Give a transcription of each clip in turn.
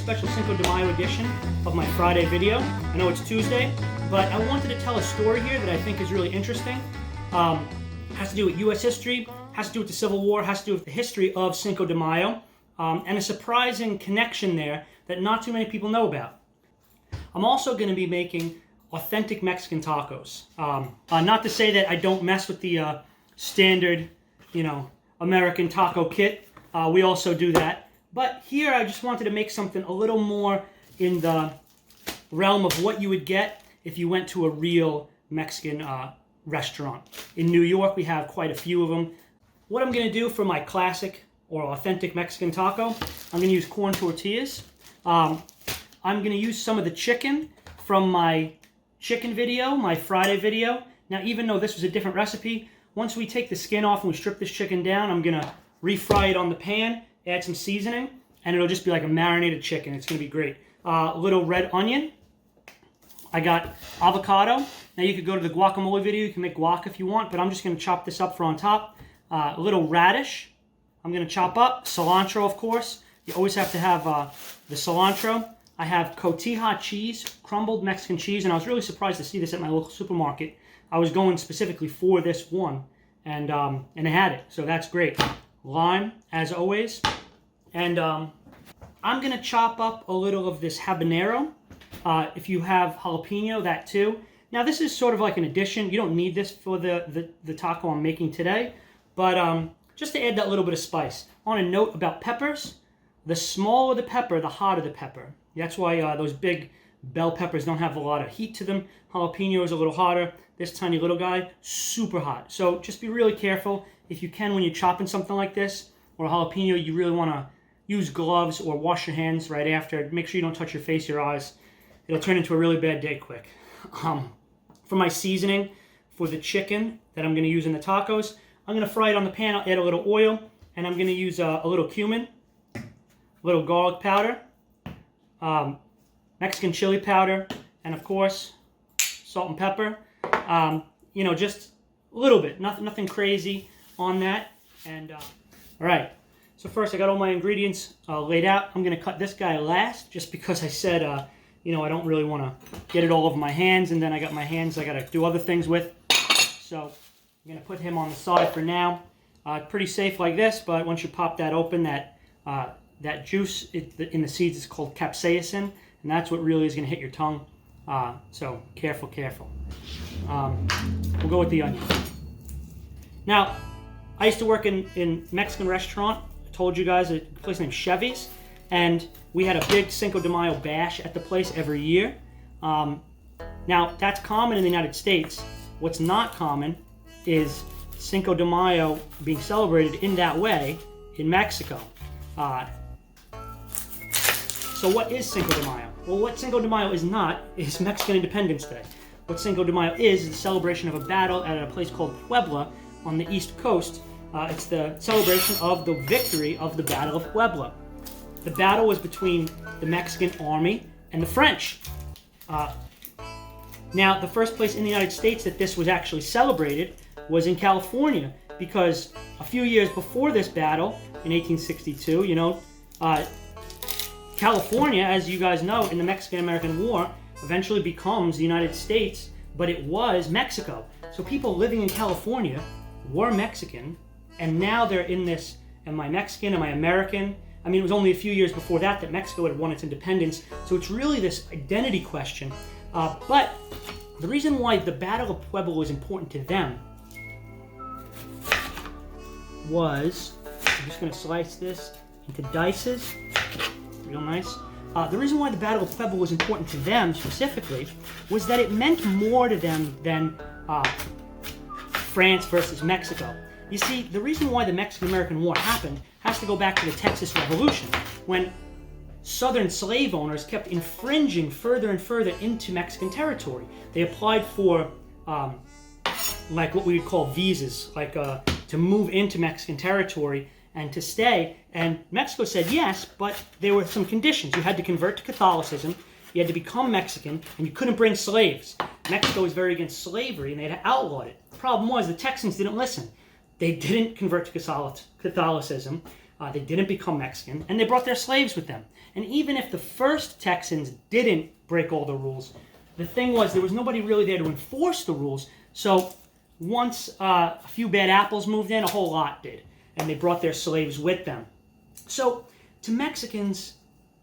special Cinco de Mayo edition of my Friday video. I know it's Tuesday, but I wanted to tell a story here that I think is really interesting. Has to do with U.S. history, has to do with the Civil War, has to do with the history of Cinco de Mayo, and a surprising connection there that not too many people know about. I'm also going to be making authentic Mexican tacos. Not to say that I don't mess with the standard, American taco kit. We also do that. But here I just wanted to make something a little more in the realm of what you would get if you went to a real Mexican restaurant. In New York, we have quite a few of them. What I'm going to do for my classic or authentic Mexican taco, I'm going to use corn tortillas. I'm going to use some of the chicken from my chicken video, my Friday video. Now, even though this was a different recipe, once we take the skin off and we strip this chicken down, I'm going to refry it on the pan, add some seasoning, and it'll just be like a marinated chicken. It's going to be great. A little red onion. I got avocado. Now, you could go to the guacamole video. You can make guac if you want, but I'm just going to chop this up for on top. A little radish. I'm going to chop up. Cilantro, of course. You always have to have the cilantro. I have cotija cheese, crumbled Mexican cheese, and I was really surprised to see this at my local supermarket. I was going specifically for this one, and they had it, so that's great. Lime, as always, and I'm going to chop up a little of this habanero. If you have jalapeno, that too. Now, this is sort of like an addition. You don't need this for the taco I'm making today, but just to add that little bit of spice. On a note about peppers, the smaller the pepper, the hotter the pepper. That's why those big bell peppers don't have a lot of heat to them. Jalapeno is a little hotter. This tiny little guy, super hot. So just be really careful. If you can, when you're chopping something like this, or a jalapeno, you really want to use gloves or wash your hands right after. Make sure you don't touch your face, your eyes. It'll turn into a really bad day quick. For my seasoning, for the chicken that I'm going to use in the tacos, I'm going to fry it on the pan. I'll add a little oil, and I'm going to use a little cumin, a little garlic powder, Mexican chili powder, and of course, salt and pepper. Just a little bit, nothing crazy on that. And all right, so first I got all my ingredients laid out. I'm going to cut this guy last, just because I said, I don't really want to get it all over my hands, and then I got my hands I got to do other things with. So I'm going to put him on the side for now. Pretty safe like this, but once you pop that open, that juice in the seeds is called capsaicin, and that's what really is going to hit your tongue. So careful. We'll go with the onion. Now, I used to work in Mexican restaurant. I told you guys, a place named Chevy's, and we had a big Cinco de Mayo bash at the place every year. Now, that's common in the United States. What's not common is Cinco de Mayo being celebrated in that way in Mexico. So what is Cinco de Mayo? Well, what Cinco de Mayo is not is Mexican Independence Day. What Cinco de Mayo is the celebration of a battle at a place called Puebla on the East Coast. It's the celebration of the victory of the Battle of Puebla. The battle was between the Mexican army and the French. Now, the first place in the United States that this was actually celebrated was in California, because a few years before this battle, in 1862, California, as you guys know, in the Mexican-American War, eventually becomes the United States, but it was Mexico. So people living in California were Mexican, and now they're in this, am I Mexican, am I American? I mean, it was only a few years before that Mexico had won its independence, so it's really this identity question. But the reason why the Battle of Puebla was important to them was, I'm just going to slice this into dices, real nice. The reason why the Battle of Puebla was important to them specifically was that it meant more to them than France versus Mexico. You see, the reason why the Mexican-American War happened has to go back to the Texas Revolution, when Southern slave owners kept infringing further and further into Mexican territory. They applied for like what we would call visas, like to move into Mexican territory and to stay. And Mexico said yes, but there were some conditions. You had to convert to Catholicism, you had to become Mexican, and you couldn't bring slaves. Mexico was very against slavery, and they had outlawed it. The problem was the Texans didn't listen. They didn't convert to Catholicism. They didn't become Mexican, and they brought their slaves with them. And even if the first Texans didn't break all the rules, the thing was there was nobody really there to enforce the rules. So once a few bad apples moved in, a whole lot did, and they brought their slaves with them. So to Mexicans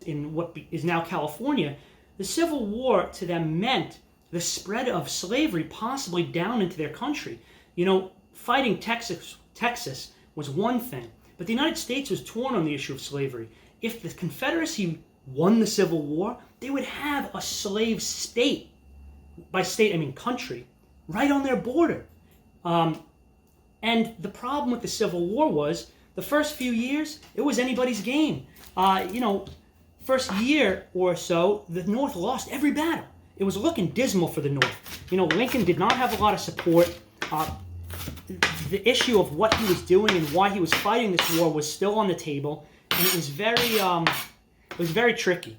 in what is now California, the Civil War to them meant the spread of slavery possibly down into their country. You know, fighting Texas was one thing, but the United States was torn on the issue of slavery. If the Confederacy won the Civil War, they would have a slave state, by state I mean country, right on their border. And the problem with the Civil War was the first few years, it was anybody's game. First year or so, the North lost every battle. It was looking dismal for the North. Lincoln did not have a lot of support. The issue of what he was doing and why he was fighting this war was still on the table, and it was very tricky.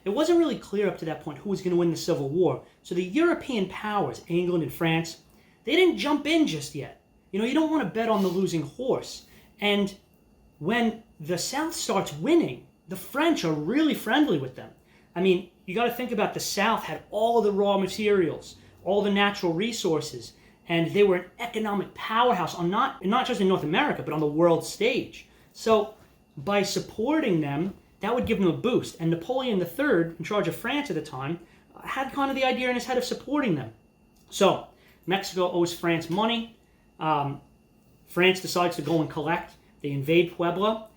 It wasn't really clear up to that point who was going to win the Civil War. So the European powers, England and France, they didn't jump in just yet. You don't want to bet on the losing horse. And when the South starts winning, the French are really friendly with them. I mean, you got to think about the South had all the raw materials, all the natural resources, and they were an economic powerhouse on not just in North America, but on the world stage. So by supporting them, that would give them a boost. And Napoleon III, in charge of France at the time, had kind of the idea in his head of supporting them. So Mexico owes France money. France decides to go and collect. They invade Puebla.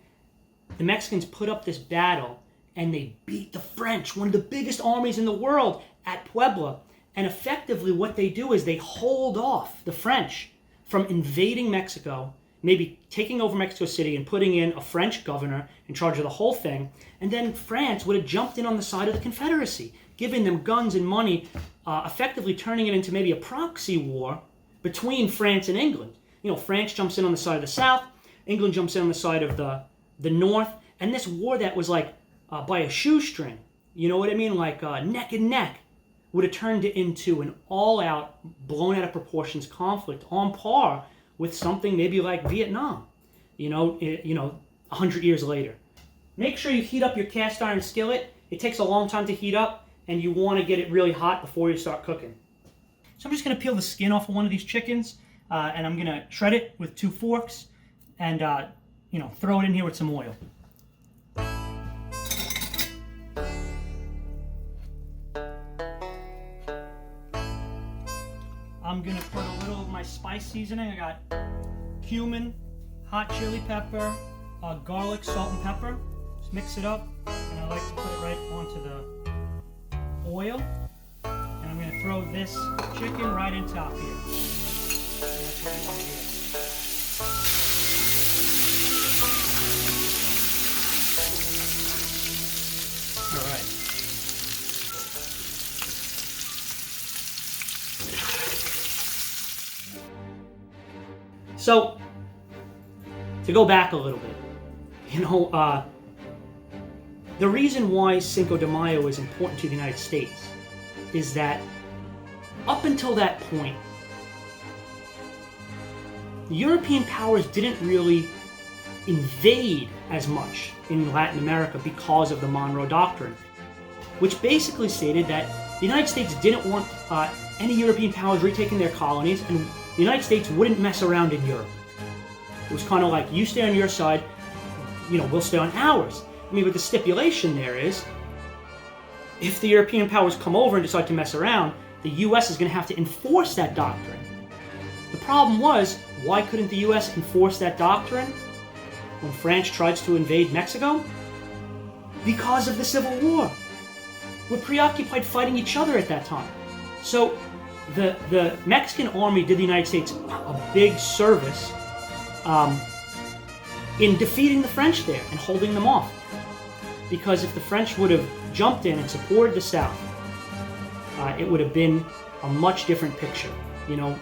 The Mexicans put up this battle, and they beat the French, one of the biggest armies in the world, at Puebla. And effectively what they do is they hold off the French from invading Mexico, maybe taking over Mexico City and putting in a French governor in charge of the whole thing. And then France would have jumped in on the side of the Confederacy, giving them guns and money, effectively turning it into maybe a proxy war between France and England. France jumps in on the side of the South, England jumps in on the side of the North, and this war that was like by a shoestring, you know what I mean, like neck and neck, would have turned it into an all-out, blown out of proportions conflict on par with something maybe like Vietnam, 100 years later. Make sure you heat up your cast iron skillet. It takes a long time to heat up, and you want to get it really hot before you start cooking. So I'm just going to peel the skin off of one of these chickens, and I'm going to shred it with 2 forks, and throw it in here with some oil. I'm going to put a little of my spice seasoning. I got cumin, hot chili pepper, garlic, salt, and pepper. Just mix it up, and I like to put it right onto the oil. And I'm going to throw this chicken right in top here. So that's what we want to do. All right. So, to go back a little bit, the reason why Cinco de Mayo is important to the United States is that up until that point, the European powers didn't really invade as much in Latin America because of the Monroe Doctrine, which basically stated that the United States didn't want any European powers retaking their colonies, and the United States wouldn't mess around in Europe. It was kind of like, you stay on your side, we'll stay on ours. I mean, but the stipulation there is, if the European powers come over and decide to mess around, the U.S. is going to have to enforce that doctrine. The problem was, why couldn't the U.S. enforce that doctrine when France tries to invade Mexico? Because of the Civil War. We're preoccupied fighting each other at that time. So the Mexican army did the United States a big service in defeating the French there and holding them off. Because if the French would have jumped in and supported the South, it would have been a much different picture.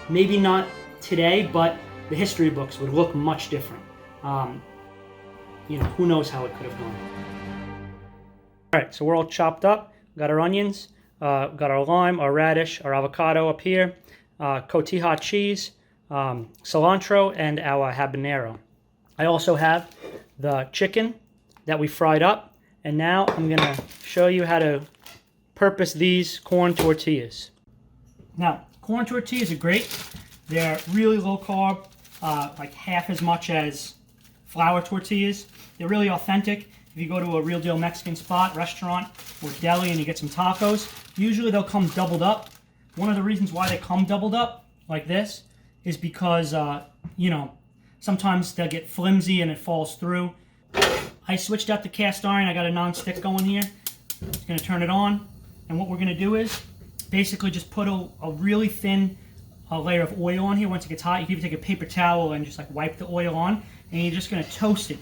Maybe not today, but the history books would look much different. Who knows how it could have gone. All right, so we're all chopped up. Got our onions, got our lime, our radish, our avocado up here, cotija cheese, cilantro, and our habanero. I also have the chicken that we fried up. And now I'm gonna show you how to purpose these corn tortillas. Now, corn tortillas are great. They're really low carb, like half as much as flour tortillas. They're really authentic. If you go to a real deal Mexican spot, restaurant, or deli and you get some tacos, usually they'll come doubled up. One of the reasons why they come doubled up like this is because, you know, sometimes they'll get flimsy and it falls through. I switched out the cast iron. I got a non-stick going here. Just gonna turn it on. And what we're gonna do is basically just put a really thin layer of oil on here. Once it gets hot, you can even take a paper towel and just like wipe the oil on. And you're just gonna toast it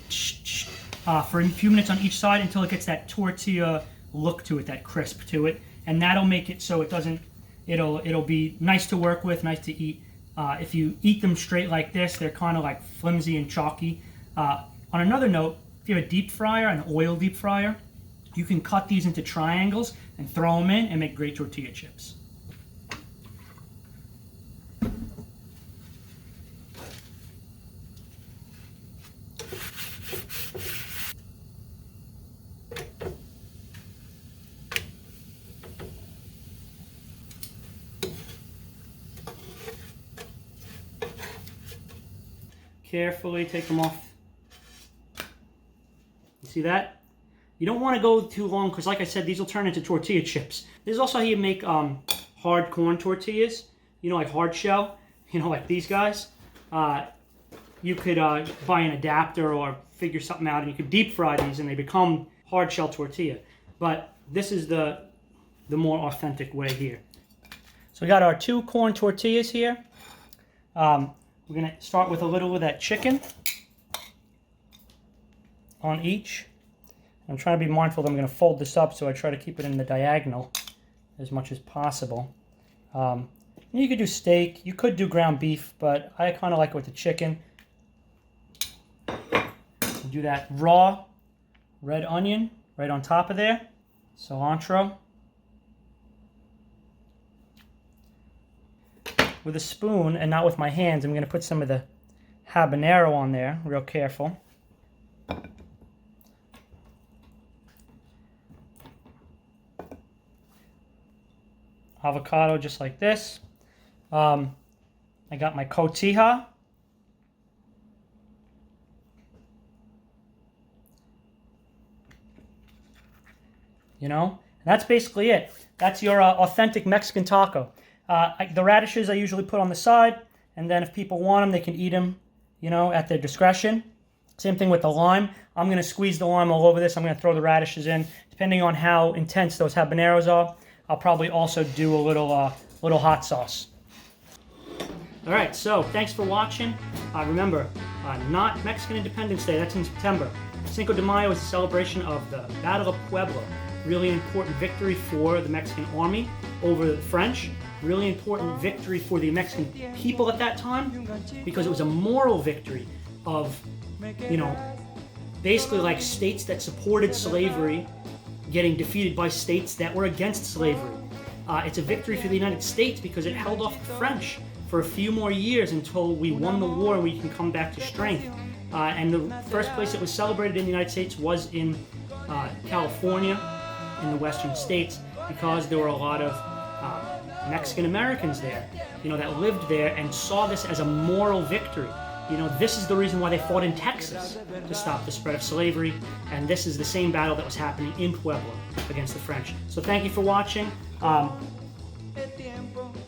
for a few minutes on each side until it gets that tortilla look to it, that crisp to it. And that'll make it so it doesn't, it'll be nice to work with, nice to eat. If you eat them straight like this, they're kind of like flimsy and chalky. On another note, if you have a deep fryer, an oil deep fryer, you can cut these into triangles and throw them in and make great tortilla chips. Carefully take them off. You see that? You don't want to go too long because, like I said, these will turn into tortilla chips. This is also how you make hard corn tortillas. You know, like hard shell. You know, like these guys. You could buy an adapter or figure something out, and you could deep fry these, and they become hard shell tortilla. But this is the more authentic way here. So we got our 2 corn tortillas here. We're going to start with a little of that chicken on each. I'm trying to be mindful that I'm going to fold this up, so I try to keep it in the diagonal as much as possible. You could do steak, you could do ground beef, but I kind of like it with the chicken. Do that raw red onion right on top of there, cilantro. With a spoon and not with my hands, I'm going to put some of the habanero on there, real careful. Avocado just like this. I got my cotija. You know, and that's basically it. That's your authentic Mexican taco. The radishes I usually put on the side, and then if people want them, they can eat them, you know, at their discretion. Same thing with the lime. I'm going to squeeze the lime all over this. I'm going to throw the radishes in. Depending on how intense those habaneros are, I'll probably also do a little hot sauce. All right, so thanks for watching. Remember, not Mexican Independence Day. That's in September. Cinco de Mayo is a celebration of the Battle of Puebla. Really important victory for the Mexican army over the French. Really important victory for the Mexican people at that time, because it was a moral victory of, you know, basically like states that supported slavery getting defeated by states that were against slavery. It's a victory for the United States because it held off the French for a few more years until we won the war and we can come back to strength. And the first place it was celebrated in the United States was in California, in the western states, because there were a lot of Mexican Americans there, you know, that lived there and saw this as a moral victory. You know, this is the reason why they fought in Texas, to stop the spread of slavery, and this is the same battle that was happening in Puebla against the French. So thank you for watching.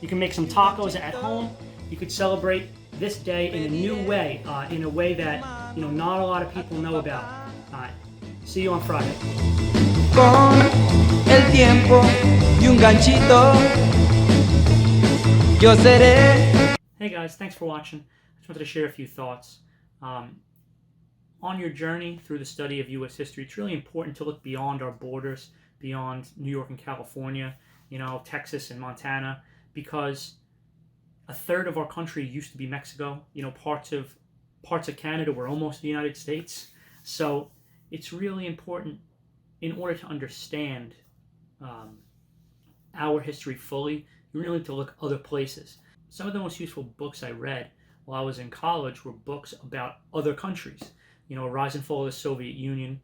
You can make some tacos at home. You could celebrate this day in a new way, in a way that, you know, not a lot of people know about. See you on Friday. Con el tiempo y un ganchito, yo seré. Hey guys, thanks for watching. I just wanted to share a few thoughts. On your journey through the study of U.S. history, it's really important to look beyond our borders, beyond New York and California, you know, Texas and Montana, because a third of our country used to be Mexico. You know, parts of Canada were almost the United States. So it's really important, in order to understand our history fully, you really need to look other places. Some of the most useful books I read while I was in college were books about other countries. Rise and Fall of the Soviet Union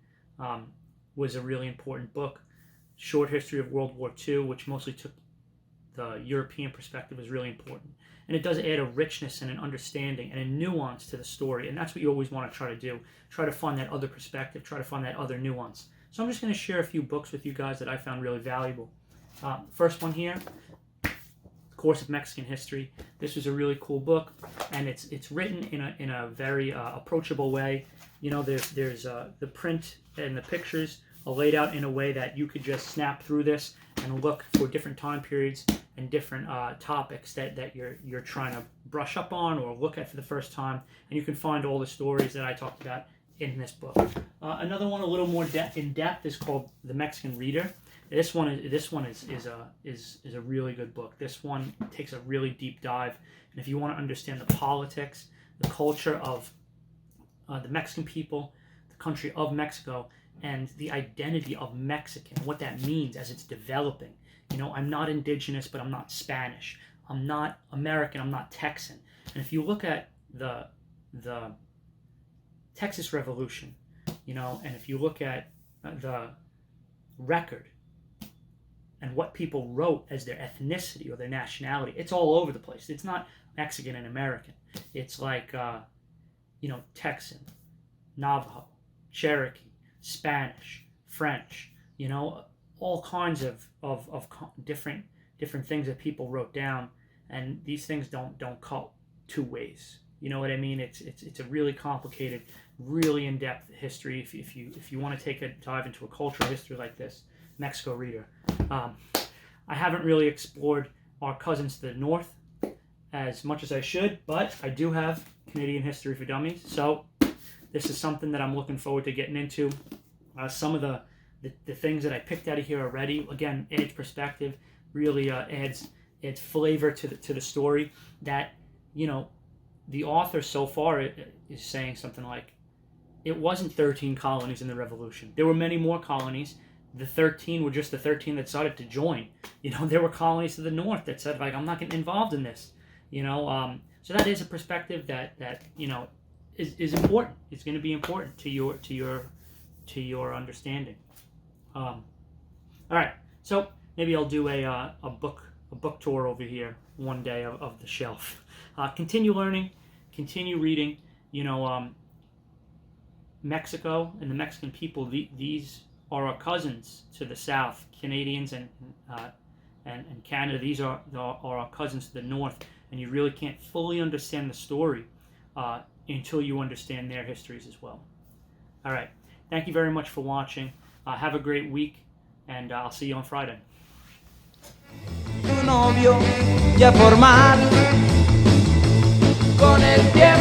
was a really important book. Short History of World War II, which mostly took the European perspective, is really important. And it does add a richness and an understanding and a nuance to the story. And that's what you always want to try to do. Try to find that other perspective, try to find that other nuance. So I'm just going to share a few books with you guys that I found really valuable. First one here, Course of Mexican History. This was a really cool book, and it's written in a very approachable way. There's the print and the pictures are laid out in a way that you could just snap through this and look for different time periods and different topics that you're trying to brush up on or look at for the first time, and you can find all the stories that I talked about in this book. Another one a little more in depth is called The Mexican Reader. This one is a really good book. This one takes a really deep dive, and if you want to understand the politics, the culture of the Mexican people, the country of Mexico, and the identity of Mexican, what that means as it's developing. I'm not indigenous, but I'm not Spanish. I'm not American, I'm not Texan. And if you look at the Texas Revolution, and if you look at the record and what people wrote as their ethnicity or their nationality, it's all over the place. It's not Mexican and American. It's like, Texan, Navajo, Cherokee, Spanish, French, all kinds of different things that people wrote down, and these things don't cut two ways. You know what I mean? It's a really complicated, really in-depth history. If you want to take a dive into a cultural history like this, Mexico Reader. I haven't really explored our cousins to the north as much as I should, but I do have Canadian History for Dummies, so this is something that I'm looking forward to getting into. Some of the things that I picked out of here already, again, adds perspective, really adds flavor to the story. That the author so far is saying something like, it wasn't 13 colonies in the Revolution. There were many more colonies. The 13 were just the 13 that decided to join. There were colonies to the north that said, I'm not getting involved in this. So that is a perspective that is important. It's going to be important to your understanding. All right, so maybe I'll do a book tour over here one day of the shelf. Continue learning, continue reading. Mexico and the Mexican people, these are our cousins to the south. Canadians and Canada, these are our cousins to the north, and you really can't fully understand the story until you understand their histories as well. All right, thank you very much for watching. Have a great week, and I'll see you on Friday. Tu novio ya formal con el tiempo.